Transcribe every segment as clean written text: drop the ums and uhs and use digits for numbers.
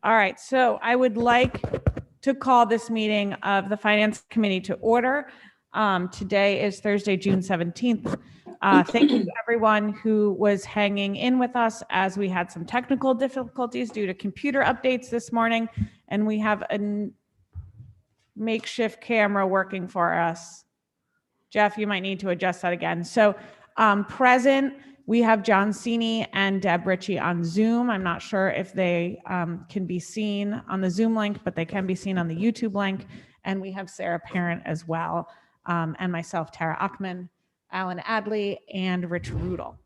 All right, so I would like to call this meeting of the Finance Committee to order. Today is Thursday, June 17th. Thank you to everyone who was hanging in with us as we had some technical difficulties due to computer updates this morning, and we have a makeshift camera working for us. Jeff, you might need to adjust that again. So present, we have John Cini and Deb Ritchie on Zoom. I'm not sure if they can be seen on the Zoom link, but they can be seen on the YouTube link. And we have Sarah Parent as well, and myself, Tara Achman, Alan Adley, and Rich Rudel.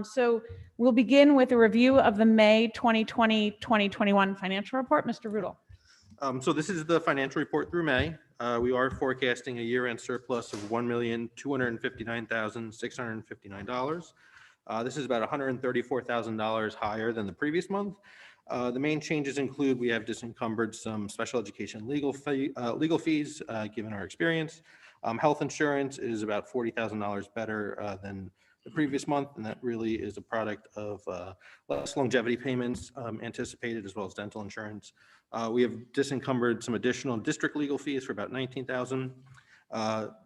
So we'll begin with a review of the May 2020-2021 financial report. Mr. Rudel. So this is the financial report through May. We are forecasting a year-end surplus of $1,259,659. This is about $134,000 higher than the previous month. The main changes include we have disencumbered some special education legal fees, given our experience. Health insurance is about $40,000 better than the previous month, and that really is a product of less longevity payments anticipated, as well as dental insurance. We have disencumbered some additional district legal fees for about $19,000.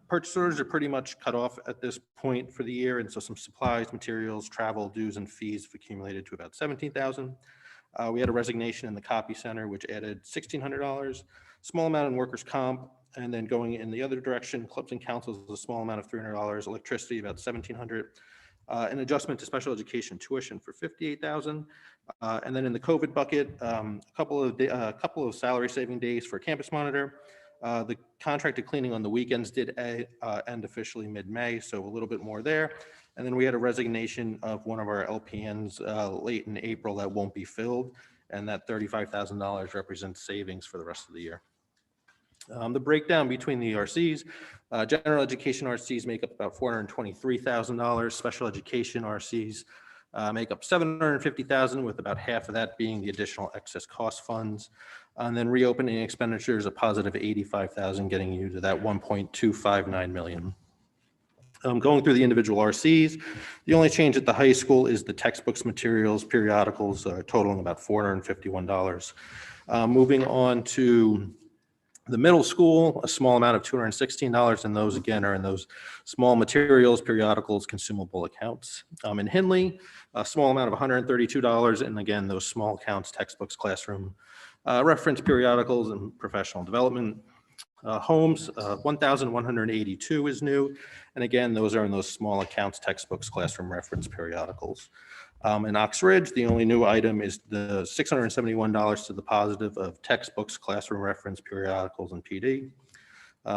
Purchase orders are pretty much cut off at this point for the year, and so some supplies, materials, travel, dues, and fees have accumulated to about $17,000. We had a resignation in the copy center, which added $1,600, small amount in workers' comp, and then going in the other direction, clubs and councils, a small amount of $300, electricity about $1,700, an adjustment to special education tuition for $58,000, and then in the COVID bucket, a couple of salary saving days for campus monitor. The contracted cleaning on the weekends did end officially mid-May, so a little bit more there. And then we had a resignation of one of our LPNs late in April that won't be filled, and that $35,000 represents savings for the rest of the year. The breakdown between the ERCs, general education RCs make up about $423,000. Special education RCs make up $750,000, with about half of that being the additional excess cost funds. And then reopening expenditures, a positive $85,000, getting you to that $1.259 million. Going through the individual RCs, the only change at the high school is the textbooks, materials, periodicals, totaling about $451. Moving on to the middle school, a small amount of $216, and those again are in those small materials, periodicals, consumable accounts. In Hindley, a small amount of $132, and again, those small accounts, textbooks, classroom, reference periodicals, and professional development. Homes, 1,182 is new, and again, those are in those small accounts, textbooks, classroom reference periodicals. In Ox Ridge, the only new item is the $671 to the positive of textbooks, classroom reference periodicals, and PD.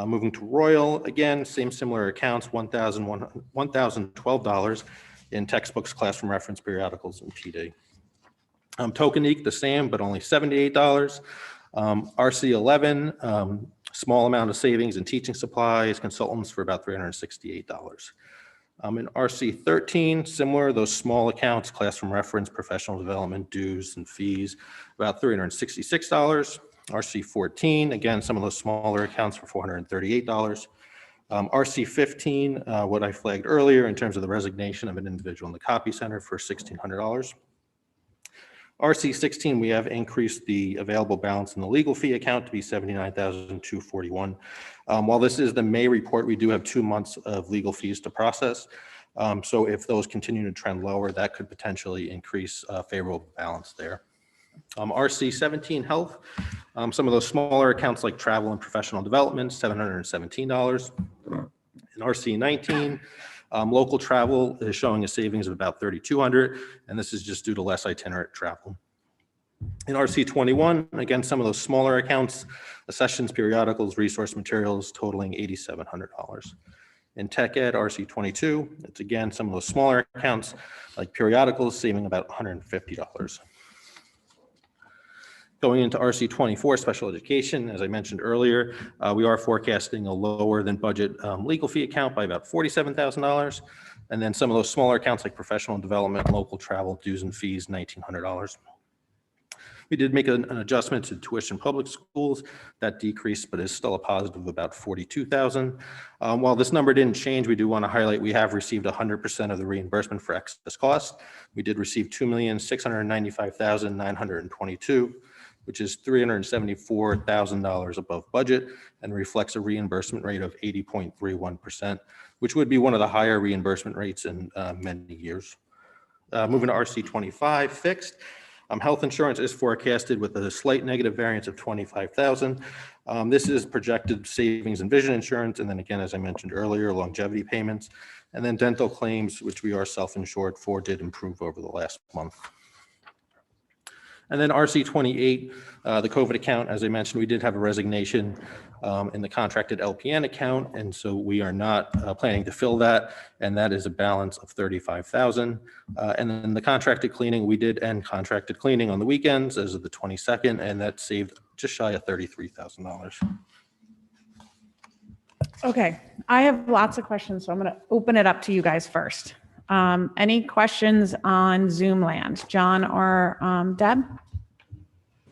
Moving to Royal, again, similar accounts, $1,012 in textbooks, classroom reference periodicals, and PD. Tokenique, the same, but only $78. RC 11, small amount of savings in teaching supplies, consultants for about $368. In RC 13, similar, those small accounts, classroom reference, professional development, dues, and fees, about $366. RC 14, again, some of those smaller accounts for $438. RC 15, what I flagged earlier in terms of the resignation of an individual in the copy center for $1,600. RC 16, we have increased the available balance in the legal fee account to be $79,241. While this is the May report, we do have 2 months of legal fees to process. So if those continue to trend lower, that could potentially increase favorable balance there. RC 17 health, some of those smaller accounts like travel and professional development, $717. In RC 19, local travel is showing a savings of about $3,200, and this is just due to less itinerant travel. In RC 21, again, some of those smaller accounts, sessions, periodicals, resource materials totaling $8,700. In Tech Ed, RC 22, it's again some of those smaller accounts like periodicals saving about $150. Going into RC 24, special education, as I mentioned earlier, we are forecasting a lower than budget legal fee account by about $47,000. And then some of those smaller accounts like professional development, local travel, dues and fees, $1,900. We did make an adjustment to tuition public schools. That decreased, but is still a positive of about 42,000. While this number didn't change, we do want to highlight we have received 100% of the reimbursement for excess cost. We did receive $2,695,922, which is $374,000 above budget and reflects a reimbursement rate of 80.31%, which would be one of the higher reimbursement rates in many years. Moving to RC 25 fixed. Health insurance is forecasted with a slight negative variance of 25,000. This is projected savings in vision insurance, and then again, as I mentioned earlier, longevity payments, and then dental claims, which we are self-insured for, did improve over the last month. And then RC 28, the COVID account, as I mentioned, we did have a resignation in the contracted LPN account, and so we are not planning to fill that, and that is a balance of 35,000. And then the contracted cleaning, we did end contracted cleaning on the weekends as of the 22nd, and that saved just shy of $33,000. Okay, I have lots of questions, so I'm going to open it up to you guys first. Any questions on Zoom land? John or Deb?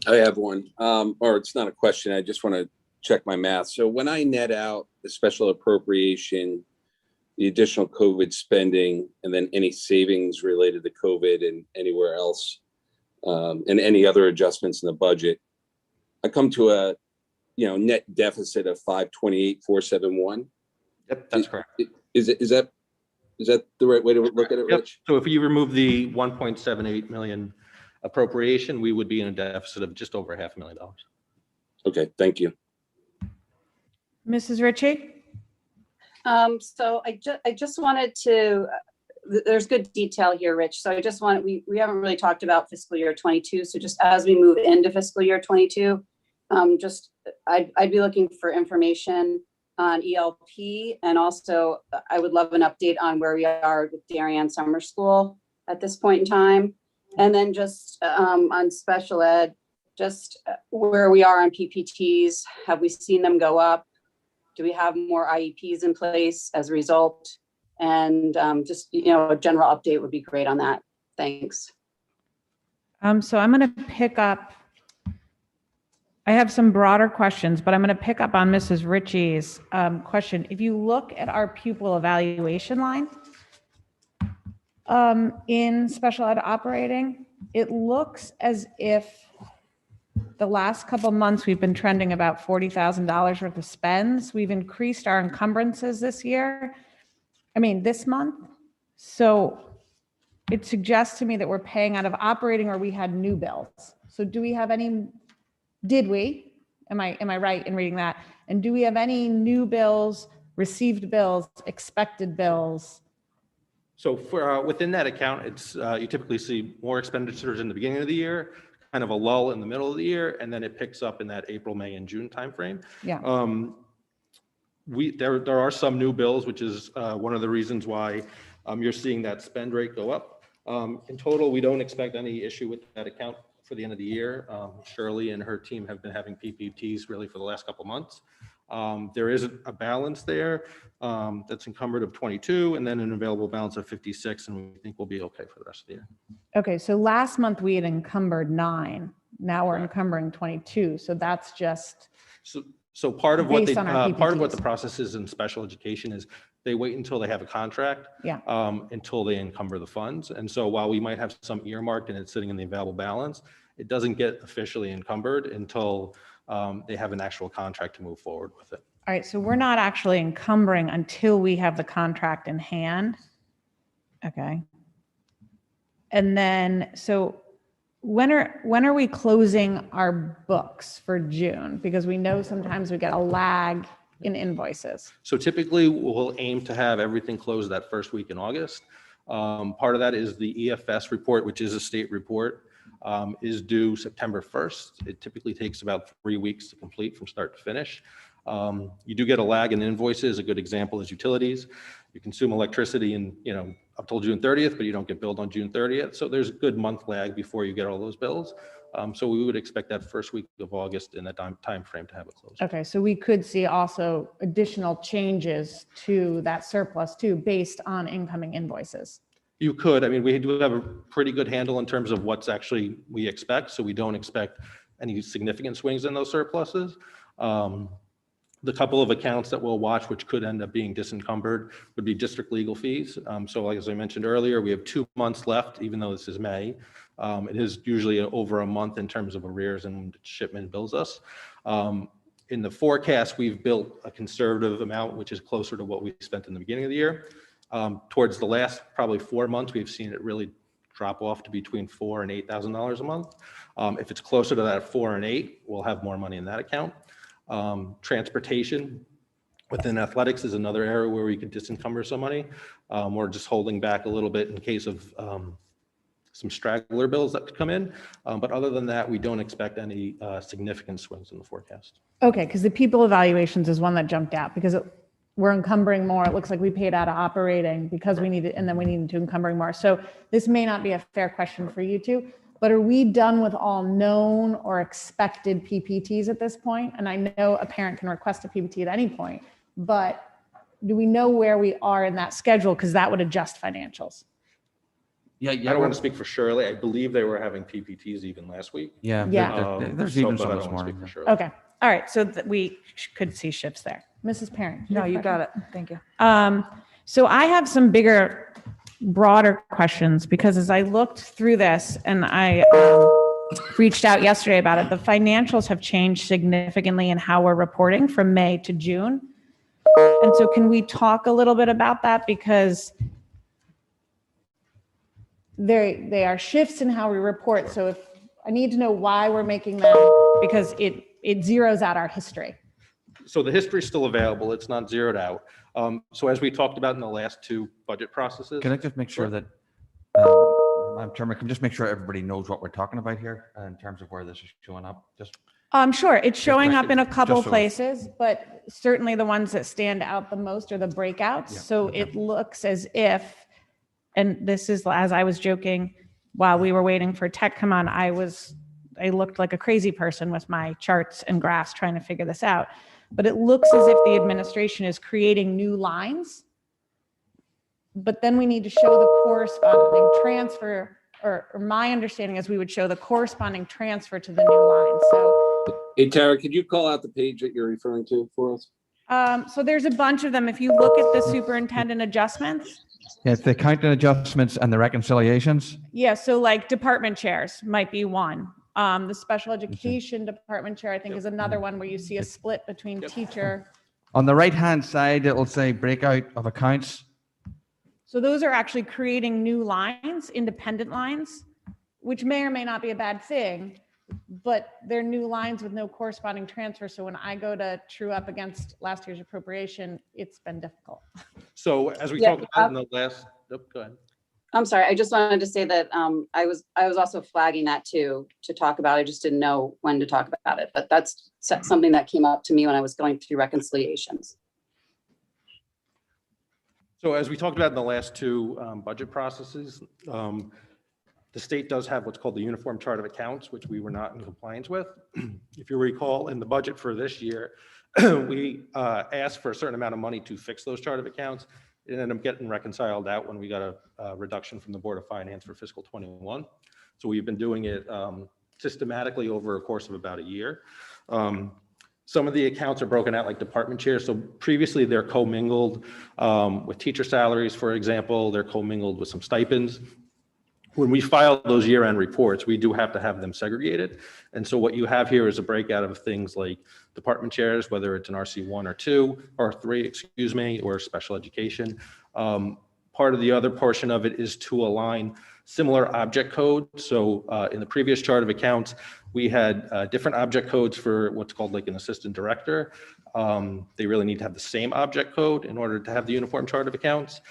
I have one, or it's not a question. I just want to check my math. So when I net out the special appropriation, the additional COVID spending, and then any savings related to COVID and anywhere else, and any other adjustments in the budget, I come to a net deficit of 528,471. Yep, that's correct. Is that the right way to look at it, Yep. Rich? So if you remove the 1.78 million appropriation, we would be in a deficit of just over $500,000. Okay, thank you. Mrs. Ritchie? So I just wanted to, there's good detail here, Rich. So I just want, we haven't really talked about fiscal year 22. So just as we move into fiscal year 22, I'd be looking for information on ELP, and also I would love an update on where we are with Darien Summer School at this point in time. And then just on special ed, just where we are on PPTs. Have we seen them go up? Do we have more IEPs in place as a result? And just, a general update would be great on that. Thanks. So I'm going to pick up, I have some broader questions, but I'm going to pick up on Mrs. Ritchie's question. If you look at our pupil evaluation line in special ed operating, it looks as if the last couple months we've been trending about $40,000 worth of spends. We've increased our encumbrances this month. So it suggests to me that we're paying out of operating, or we had new bills. So do we have any? Did we? Am I right in reading that? And do we have any new bills, received bills, expected bills? So for within that account, it's you typically see more expenditures in the beginning of the year, kind of a lull in the middle of the year, and then it picks up in that April, May, and June timeframe. Yeah. There are some new bills, which is one of the reasons why you're seeing that spend rate go up. In total, we don't expect any issue with that account for the end of the year. Shirley and her team have been having PPTs really for the last couple months. There is a balance there that's encumbered of 22, and then an available balance of 56, and we think we'll be okay for the rest of the year. Okay, so last month we had encumbered 9. Now we're encumbering 22. So that's just so part of what based on our part of what PPTs. the process is in special education is they wait until they have a contract, Yeah. until they encumber the funds. And so while we might have some earmarked and it's sitting in the available balance, it doesn't get officially encumbered until they have an actual contract to move forward with it. All right, so we're not actually encumbering until we have the contract in hand. Okay. And then, so when are we closing our books for June? Because we know sometimes we get a lag in invoices. So typically we'll aim to have everything closed that first week in August. Part of that is the EFS report, which is a state report, is due September 1st. It typically takes about 3 weeks to complete from start to finish. You do get a lag in invoices. A good example is utilities. You consume electricity up till June 30th, but you don't get billed on June 30th. So there's a good month lag before you get all those bills. So we would expect that first week of August in that time frame to have it closed. Okay, so we could see also additional changes to that surplus too, based on incoming invoices. You could, I mean, we do have a pretty good handle in terms of what's actually we expect, so we don't expect any significant swings in those surpluses. The couple of accounts that we'll watch, which could end up being disencumbered, would be district legal fees. So like, as I mentioned earlier, we have 2 months left, even though this is May. It is usually over a month in terms of arrears and shipment bills us. In the forecast, we've built a conservative amount, which is closer to what we spent in the beginning of the year. Towards the last probably 4 months, we've seen it really drop off to between $4,000 and $8,000 a month. If it's closer to that 4 and 8, we'll have more money in that account. Transportation within athletics is another area where we could disencumber some money. We're just holding back a little bit in case of some straggler bills that could come in. But other than that, we don't expect any significant swings in the forecast. Okay, because the people evaluations is one that jumped out because we're encumbering more. It looks like we paid out of operating because we needed, and then we needed to encumbering more. So this may not be a fair question for you two, but are we done with all known or expected PPTs at this point? And I know a parent can request a PPT at any point, but do we know where we are in that schedule? Because that would adjust financials. Yeah, I don't want to speak for Shirley. I believe they were having PPTs even last week. Yeah, Yeah. there's even but some I this don't want to morning. speak for Shirley. Okay, all right, so we could see shifts there. Mrs. Parent? No, you got it. Thank you. So I have some bigger, broader questions because as I looked through this and I reached out yesterday about it, the financials have changed significantly in how we're reporting from May to June. And so can we talk a little bit about that? Because they are shifts in how we report. So if I need to know why we're making them, because it zeroes out our history. So the history is still available. It's not zeroed out. So as we talked about in the last 2 budget processes. Can I just make sure that, Madam Chairman, can just make sure everybody knows what we're talking about here in terms of where this is showing up? Just Sure, it's showing up in a couple Just so- places, but certainly the ones that stand out the most are the breakouts. Yeah, So okay. it looks as if, and this is, as I was joking, while we were waiting for tech come on, I looked like a crazy person with my charts and graphs trying to figure this out. But it looks as if the administration is creating new lines. But then we need to show the corresponding transfer, or my understanding is we would show the corresponding transfer to the new line. So Hey, Tara, could you call out the page that you're referring to for us? so there's a bunch of them. If you look at the superintendent adjustments, Yeah, it's the accounting adjustments and the reconciliations. yeah, so like department chairs might be one. The special education department chair, I think, is another one where you see a split between teacher. On the right-hand side, it'll say breakout of accounts. So those are actually creating new lines, independent lines, which may or may not be a bad thing, but they're new lines with no corresponding transfer. So when I go to true up against last year's appropriation, it's been difficult. So as we Yeah, talked about in the last, go ahead. I'm sorry, I just wanted to say that I was also flagging that too, to talk about. I just didn't know when to talk about it, but that's something that came up to me when I was going through reconciliations. So as we talked about in the last 2 budget processes, the state does have what's called the Uniform Chart of Accounts, which we were not in compliance with. If you recall, in the budget for this year, we asked for a certain amount of money to fix those chart of accounts. It ended up getting reconciled out when we got a reduction from the Board of Finance for fiscal 21. So we've been doing it systematically over a course of about a year. Some of the accounts are broken out like department chairs. So previously they're commingled with teacher salaries, for example. They're commingled with some stipends. When we file those year-end reports, we do have to have them segregated. And so what you have here is a breakout of things like department chairs, whether it's an RC1 or 2 or 3, excuse me, or special education. Part of the other portion of it is to align similar object codes. So in the previous chart of accounts, we had different object codes for what's called like an assistant director. They really need to have the same object code in order to have the uniform chart of accounts.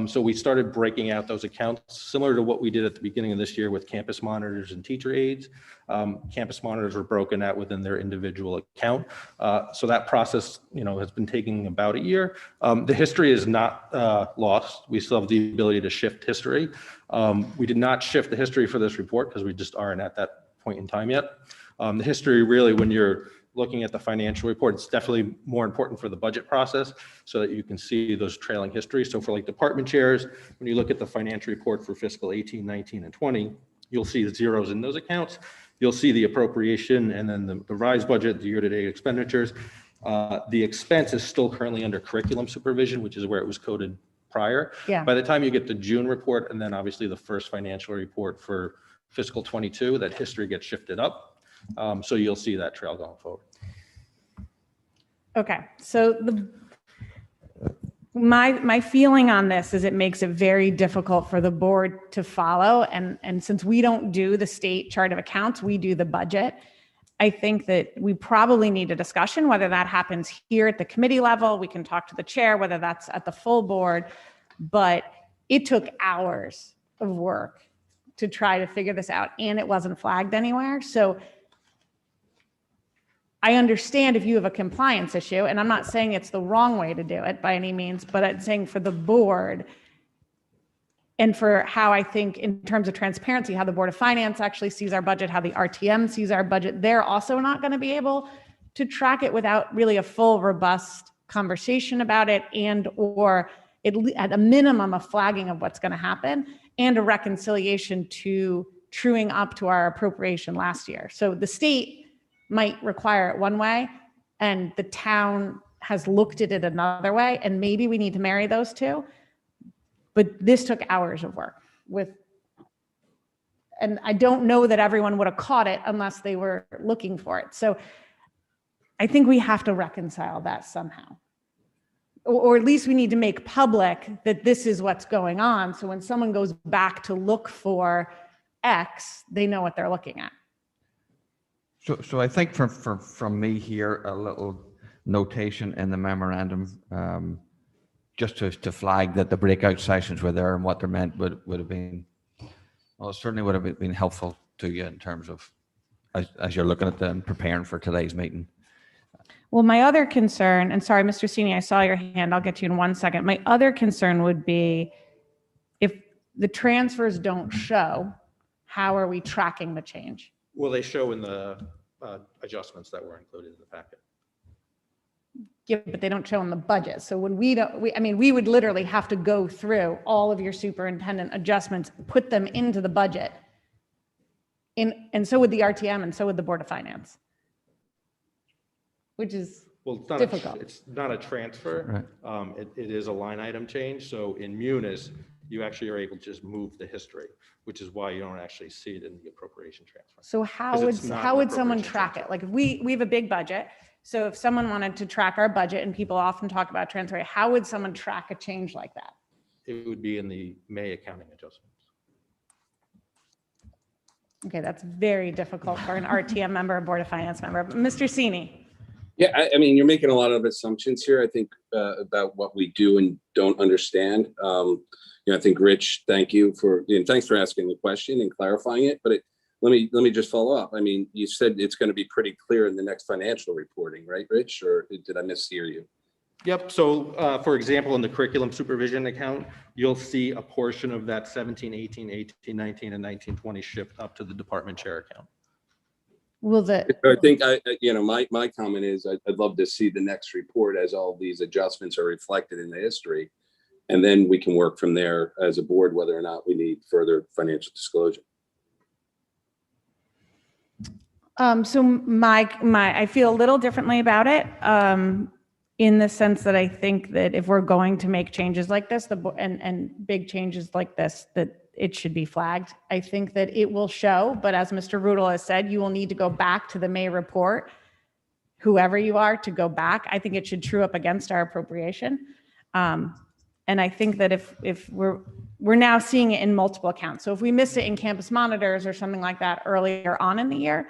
So we started breaking out those accounts similar to what we did at the beginning of this year with campus monitors and teacher aides. Campus monitors were broken out within their individual account. So that process, has been taking about a year. The history is not lost. We still have the ability to shift history. We did not shift the history for this report because we just aren't at that point in time yet. The history really, when you're looking at the financial report, it's definitely more important for the budget process so that you can see those trailing histories. So for like department chairs, when you look at the financial report for fiscal 18, 19, and 20, you'll see the zeros in those accounts. You'll see the appropriation and then the revised budget, the year-to-date expenditures. The expense is still currently under curriculum supervision, which is where it was coded prior. Yeah. By the time you get the June report and then obviously the first financial report for fiscal 22, that history gets shifted up. So you'll see that trail going forward. Okay, so my feeling on this is it makes it very difficult for the board to follow. And since we don't do the state chart of accounts, we do the budget. I think that we probably need a discussion, whether that happens here at the committee level, we can talk to the chair, whether that's at the full board, but it took hours of work to try to figure this out and it wasn't flagged anywhere. So I understand if you have a compliance issue, and I'm not saying it's the wrong way to do it by any means, but I'm saying for the board and for how I think in terms of transparency, how the Board of Finance actually sees our budget, how the RTM sees our budget, they're also not going to be able to track it without really a full, robust conversation about it and or at a minimum, a flagging of what's going to happen and a reconciliation to truing up to our appropriation last year. So the state might require it one way and the town has looked at it another way, and maybe we need to marry those two. But this took hours of work and I don't know that everyone would have caught it unless they were looking for it. So I think we have to reconcile that somehow. Or at least we need to make public that this is what's going on. So when someone goes back to look for X, they know what they're looking at. So I think from me here, a little notation in the memorandum, just to flag that the breakout sessions were there and what they're meant would have been, well, it certainly would have been helpful to you in terms of as you're looking at them preparing for today's meeting. Well, my other concern, and sorry, Mr. Sini, I saw your hand. I'll get to you in 1 second. My other concern would be if the transfers don't show, how are we tracking the change? Well, they show in the adjustments that were included in the packet. Yeah, but they don't show in the budget. So when we would literally have to go through all of your superintendent adjustments, put them into the budget. And so would the RTM and so would the Board of Finance, which is difficult. It's not a transfer. Right. It is a line item change. So in Munis, you actually are able to just move the history, which is why you don't actually see it in the appropriation transfer. So how would someone appropriation track transfer. it? Like if we have a big budget. So if someone wanted to track our budget, and people often talk about transfer, how would someone track a change like that? It would be in the May accounting adjustments. Okay, that's very difficult for an RTM member, a Board of Finance member. Mr. Sini. Yeah, I mean, you're making a lot of assumptions here, I think, about what we do and don't understand. I think, Rich, thank you thanks for asking the question and clarifying it. But let me just follow up. I mean, you said it's going to be pretty clear in the next financial reporting, right, Rich? Or did I mishear you? Yep. So, for example, in the curriculum supervision account, you'll see a portion of that 17, 18, 18, 19, and 19, 20 shift up to the department chair account. I think my comment is I'd love to see the next report as all these adjustments are reflected in the history. And then we can work from there as a board, whether or not we need further financial disclosure. So I feel a little differently about it, in the sense that I think that if we're going to make changes like this, and big changes like this, that it should be flagged. I think that it will show, but as Mr. Rudel has said, you will need to go back to the May report, whoever you are, to go back. I think it should true up against our appropriation. And I think that if we're now seeing it in multiple accounts. So if we miss it in campus monitors or something like that earlier on in the year,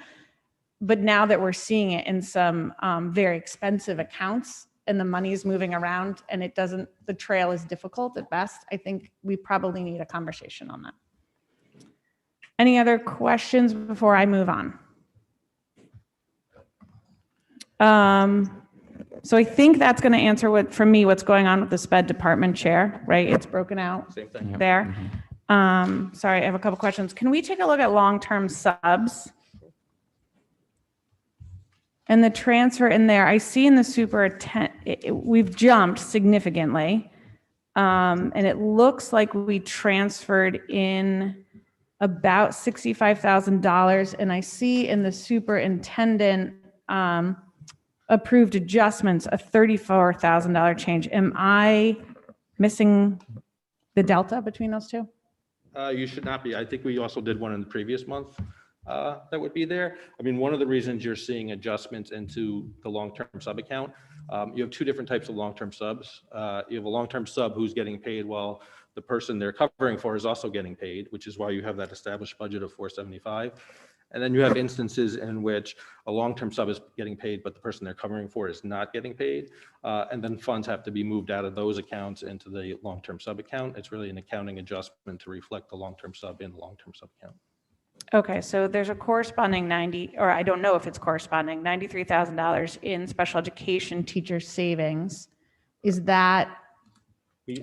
but now that we're seeing it in some very expensive accounts and the money is moving around and the trail is difficult at best, I think we probably need a conversation on that. Any other questions before I move on? So I think that's going to answer what's going on with the SPED department chair, right? It's broken out Same thing. there. Sorry, I have a couple questions. Can we take a look at long-term subs? And the transfer in there, I see in the superintendent, we've jumped significantly. And it looks like we transferred in about $65,000. And I see in the superintendent approved adjustments, a $34,000 change. Am I missing the delta between those two? You should not be. I think we also did one in the previous month that would be there. I mean, one of the reasons you're seeing adjustments into the long-term sub account, you have two different types of long-term subs. You have a long-term sub who's getting paid while the person they're covering for is also getting paid, which is why you have that established budget of 475. And then you have instances in which a long-term sub is getting paid, but the person they're covering for is not getting paid. And then funds have to be moved out of those accounts into the long-term sub account. It's really an accounting adjustment to reflect the long-term sub in the long-term sub account. Okay, so there's a corresponding 90, or I don't know if it's corresponding, $93,000 in special education teacher savings. Is that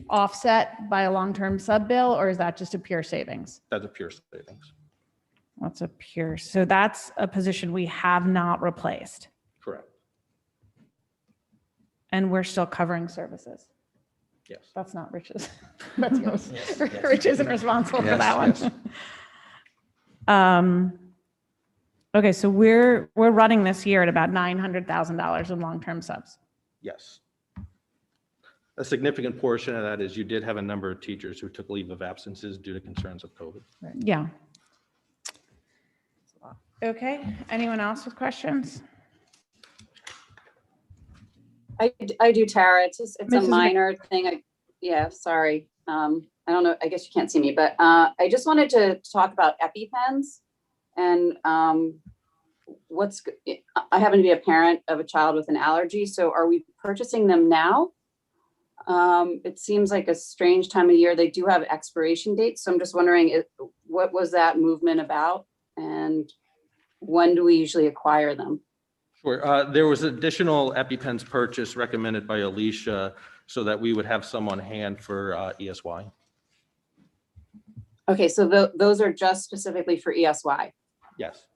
offset by a long-term sub bill, or is that just a pure savings? That's a pure savings. That's a pure, so that's a position we have not replaced, Correct. and we're still covering services. Yes. That's not Rich's. That's yours. Rich isn't responsible for that one. Yes. Okay, so we're running this year at about $900,000 in long-term subs. Yes. A significant portion of that is you did have a number of teachers who took leave of absences due to concerns of COVID. Yeah. Okay, anyone else with questions? I do, Tara. It's a Mrs. minor thing. Yeah, sorry. I don't know. I guess you can't see me, but I just wanted to talk about Epi Pens and I happen to be a parent of a child with an allergy. So are we purchasing them now? It seems like a strange time of year. They do have expiration dates. So I'm just wondering, what was that movement about? And when do we usually acquire them? Sure. There was additional Epi Pens purchase recommended by Alicia so that we would have some on hand for ESY. Okay, so those are just specifically for ESY. Yes.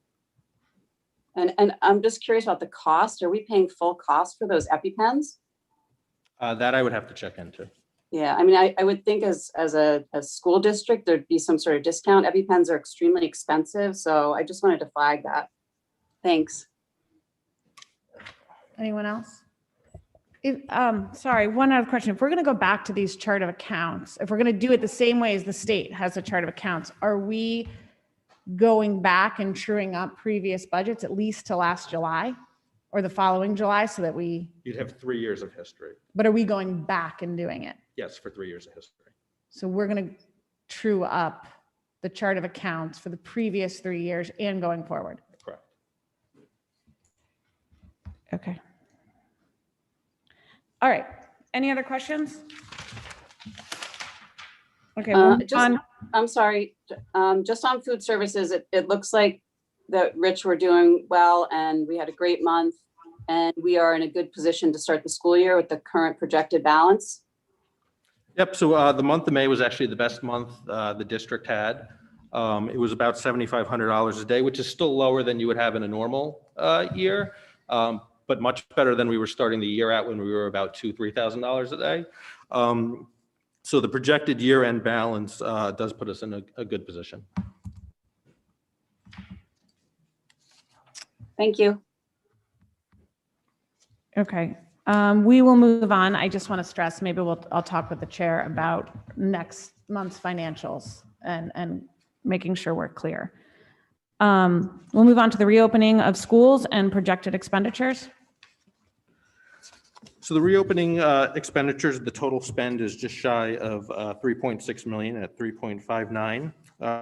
And I'm just curious about the cost. Are we paying full cost for those Epi Pens? That I would have to check into. Yeah, I mean, I would think as a school district, there'd be some sort of discount. Epi Pens are extremely expensive, so I just wanted to flag that. Thanks. Anyone else? Sorry, one other question. If we're going to go back to these chart of accounts, if we're going to do it the same way as the state has a chart of accounts, are we going back and truing up previous budgets at least to last July or the following July so that You'd have 3 years of history. but are we going back and doing it? Yes, for 3 years of history. So we're going to true up the chart of accounts for the previous 3 years and going forward. Correct. Okay. All right. Any other questions? Okay. we'll move on. I'm sorry, just on food services, it looks like that Rich, we're doing well and we had a great month and we are in a good position to start the school year with the current projected balance. Yep. So the month of May was actually the best month the district had. It was about $7,500 a day, which is still lower than you would have in a normal year, but much better than we were starting the year at when we were about $2,000-3,000 a day. So the projected year-end balance does put us in a good position. Thank you. Okay. We will move on. I just want to stress, maybe I'll talk with the chair about next month's financials and making sure we're clear. We'll move on to the reopening of schools and projected expenditures. So the reopening expenditures, the total spend is just shy of 3.6 million at 3.59.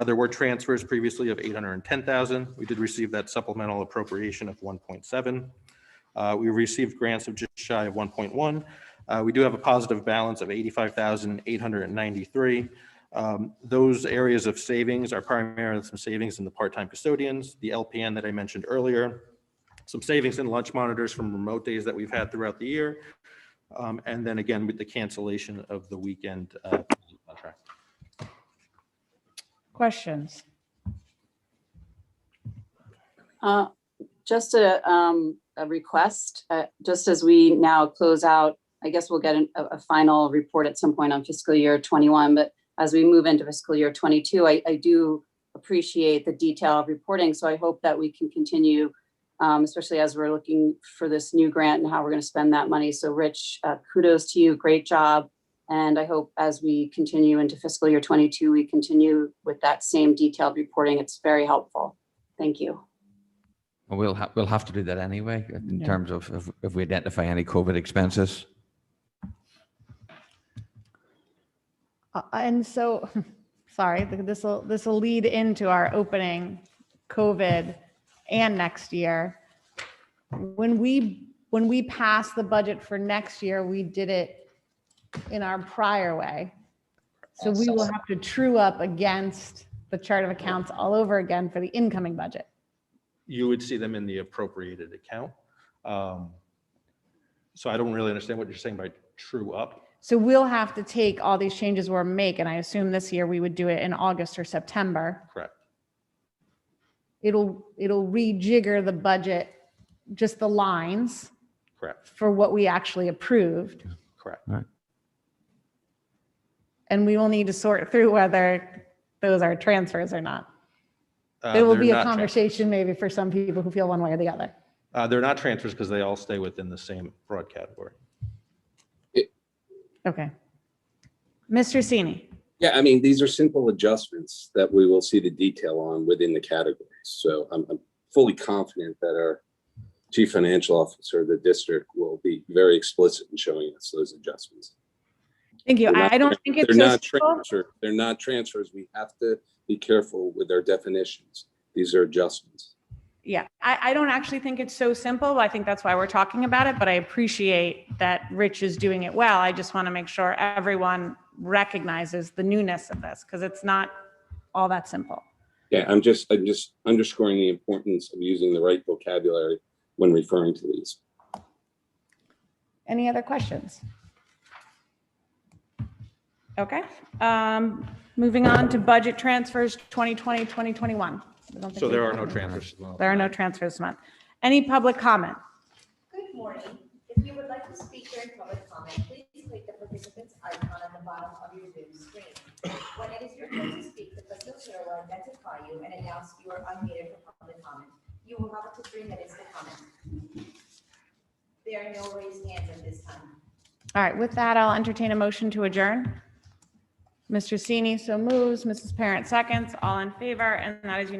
There were transfers previously of 810,000. We did receive that supplemental appropriation of 1.7. We received grants of just shy of 1.1. We do have a positive balance of 85,893. Those areas of savings are primarily some savings in the part-time custodians, the LPN that I mentioned earlier, some savings in lunch monitors from remote days that we've had throughout the year. And then again, with the cancellation of the weekend contract. Questions? Just a a request, just as we now close out, I guess we'll get a final report at some point on fiscal year 21, but as we move into fiscal year 22, I do appreciate the detailed reporting. So I hope that we can continue, especially as we're looking for this new grant and how we're going to spend that money. So Rich, kudos to you. Great job. And I hope as we continue into fiscal year 22, we continue with that same detailed reporting. It's very helpful. Thank you. Well, we'll have to do that anyway in Yeah. terms of if we identify any COVID expenses. And so, sorry, this will lead into our opening COVID and next year. When we passed the budget for next year, we did it in our prior way. So we will have to true up against the chart of accounts all over again for the incoming budget. You would see them in the appropriated account. So I don't really understand what you're saying by true up. So we'll have to take all these changes we're making. I assume this year we would do it in August or September. Correct. It'll rejigger the budget, just the lines Correct. for what we actually approved. Correct. Right. And we will need to sort through whether those are transfers or not. There will They're be a not conversation maybe for some people who feel one way or the other. They're not transfers because they all stay within the same broad category. Okay. Mr. Sini. Yeah, I mean, these are simple adjustments that we will see the detail on within the categories. So I'm fully confident that our chief financial officer of the district will be very explicit in showing us those adjustments. Thank you. I don't think it's They're so not simple. transfers. They're not transfers. We have to be careful with our definitions. These are adjustments. Yeah, I don't actually think it's so simple. I think that's why we're talking about it, but I appreciate that Rich is doing it well. I just want to make sure everyone recognizes the newness of this because it's not all that simple. Yeah, I'm just underscoring the importance of using the right vocabulary when referring to these. Any other questions? Okay. Moving on to budget transfers 2020, 2021. So there are no transfers. There are no transfers this month. Any public comment? Good morning. If you would like to speak during public comment, please click the participant's icon on the bottom of your Zoom screen. When it is your turn to speak, the facilitator will identify you and announce you are unmuted for public comment. You will have up to 3 minutes to comment. There are no raised hands at this time. All right, with that, I'll entertain a motion to adjourn. Mr. Sini so moves, Mrs. Parent seconds, all in favor, and that is unanimous.